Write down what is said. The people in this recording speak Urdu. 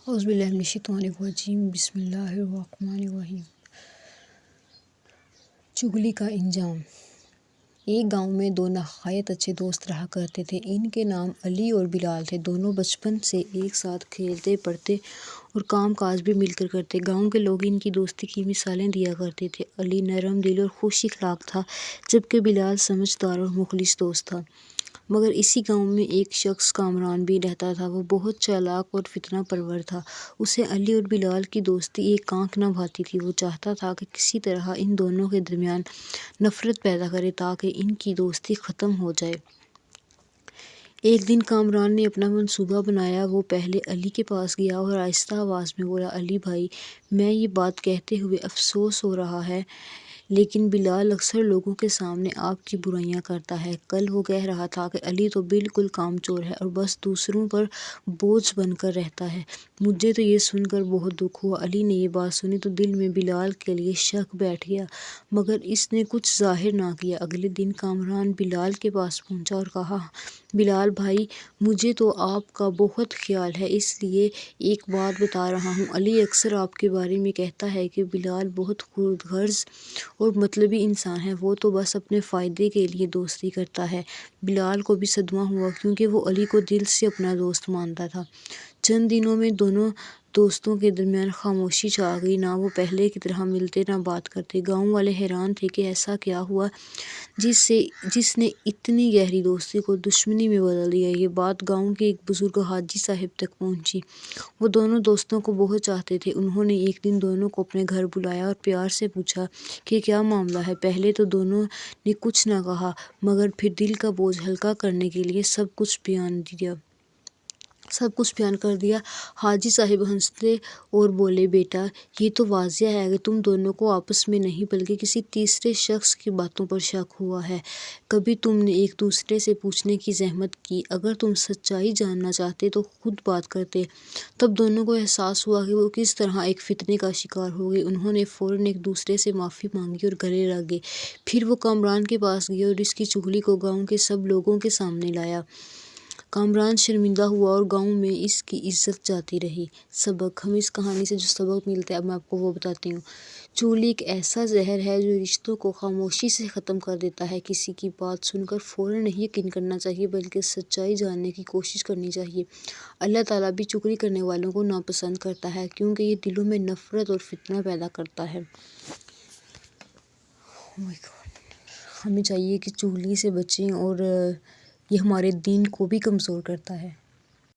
اعوذ باللہ من الشیطان الرجیم، بسم اللہ الرحمن الرحیم۔ چغلی کا انجام۔ ایک گاؤں میں دو نہایت اچھے دوست رہا کرتے تھے۔ ان کے نام علی اور بلال تھے۔ دونوں بچپن سے ایک ساتھ کھیلتے پڑھتے اور کام کاج بھی مل کر کرتے۔ گاؤں کے لوگ ان کی دوستی کی مثالیں دیا کرتے تھے۔ علی نرم دل اور خوش اخلاق تھا، جبکہ بلال سمجھدار اور مخلص دوست تھا۔ مگر اسی گاؤں میں ایک شخص کامران بھی رہتا تھا۔ وہ بہت چالاک اور فتنہ پرور تھا۔ اسے علی اور بلال کی دوستی ایک آنکھ نہ بھاتی تھی۔ وہ چاہتا تھا کہ کسی طرح ان دونوں کے درمیان نفرت پیدا کرے تاکہ ان کی دوستی ختم ہو جائے۔ ایک دن کامران نے اپنا منصوبہ بنایا۔ وہ پہلے علی کے پاس گیا اور آہستہ آواز میں بولا، علی بھائی، میں یہ بات کہتے ہوئے افسوس ہو رہا ہے، لیکن بلال اکثر لوگوں کے سامنے آپ کی برائیاں کرتا ہے۔ کل وہ کہہ رہا تھا کہ علی تو بالکل کامچور ہے اور بس دوسروں پر بوجھ بن کر رہتا ہے۔ مجھے تو یہ سن کر بہت دکھ ہوا۔ علی نے یہ بات سنی تو دل میں بلال کے لیے شک بیٹھ گیا، مگر اس نے کچھ ظاہر نہ کیا۔ اگلے دن کامران بلال کے پاس پہنچا اور کہا، بلال بھائی، مجھے تو آپ کا بہت خیال ہے، اس لیے ایک بات بتا رہا ہوں۔ علی اکثر آپ کے بارے میں کہتا ہے کہ بلال بہت خود غرض اور مطلبی انسان ہے، وہ تو بس اپنے فائدے کے لیے دوستی کرتا ہے۔ بلال کو بھی صدمہ ہوا، کیونکہ وہ علی کو دل سے اپنا دوست مانتا تھا۔ چند دنوں میں دونوں دوستوں کے درمیان خاموشی چھا گئی۔ نہ وہ پہلے کی طرح ملتے نہ بات کرتے۔ گاؤں والے حیران تھے کہ ایسا کیا ہوا جس نے اتنی گہری دوستی کو دشمنی میں بدل دیا۔ یہ بات گاؤں کے ایک بزرگ حاجی صاحب تک پہنچی۔ وہ دونوں دوستوں کو بہت چاہتے تھے۔ انہوں نے ایک دن دونوں کو اپنے گھر بلایا اور پیار سے پوچھا کہ کیا معاملہ ہے۔ پہلے تو دونوں نے کچھ نہ کہا، مگر پھر دل کا بوجھ ہلکا کرنے کے لیے سب کچھ بیان کر دیا۔ حاجی صاحب ہنسے اور بولے، بیٹا، یہ تو واضح ہے کہ تم دونوں کو آپس میں نہیں بلکہ کسی تیسرے شخص کی باتوں پر شک ہوا ہے۔ کبھی تم نے ایک دوسرے سے پوچھنے کی زحمت کی؟ اگر تم سچائی جاننا چاہتے تو خود بات کرتے۔ تب دونوں کو احساس ہوا کہ وہ کس طرح ایک فتنے کا شکار ہو گئے۔ انہوں نے فوراً ایک دوسرے سے معافی مانگی اور گلے لگے۔ پھر وہ کامران کے پاس گئے اور اس کی چغلی کو گاؤں کے سب لوگوں کے سامنے لایا۔ کامران شرمندہ ہوا اور گاؤں میں اس کی عزت جاتی رہی۔ سبق: ہمیں اس کہانی سے جو سبق ملتا ہے اب میں آپ کو وہ بتاتی ہوں۔ چغلی ایک ایسا زہر ہے جو رشتوں کو خاموشی سے ختم کر دیتا ہے۔ کسی کی بات سن کر فوراً نہیں یقین کرنا چاہیے، بلکہ سچائی جاننے کی کوشش کرنی چاہیے۔ اللہ تعالیٰ بھی چغلی کرنے والوں کو ناپسند کرتا ہے، کیونکہ یہ دلوں میں نفرت اور فتنہ پیدا کرتا ہے۔ ہمیں چاہیے کہ چغلی سے بچیں، اور یہ ہمارے دین کو بھی کمزور کرتا ہے۔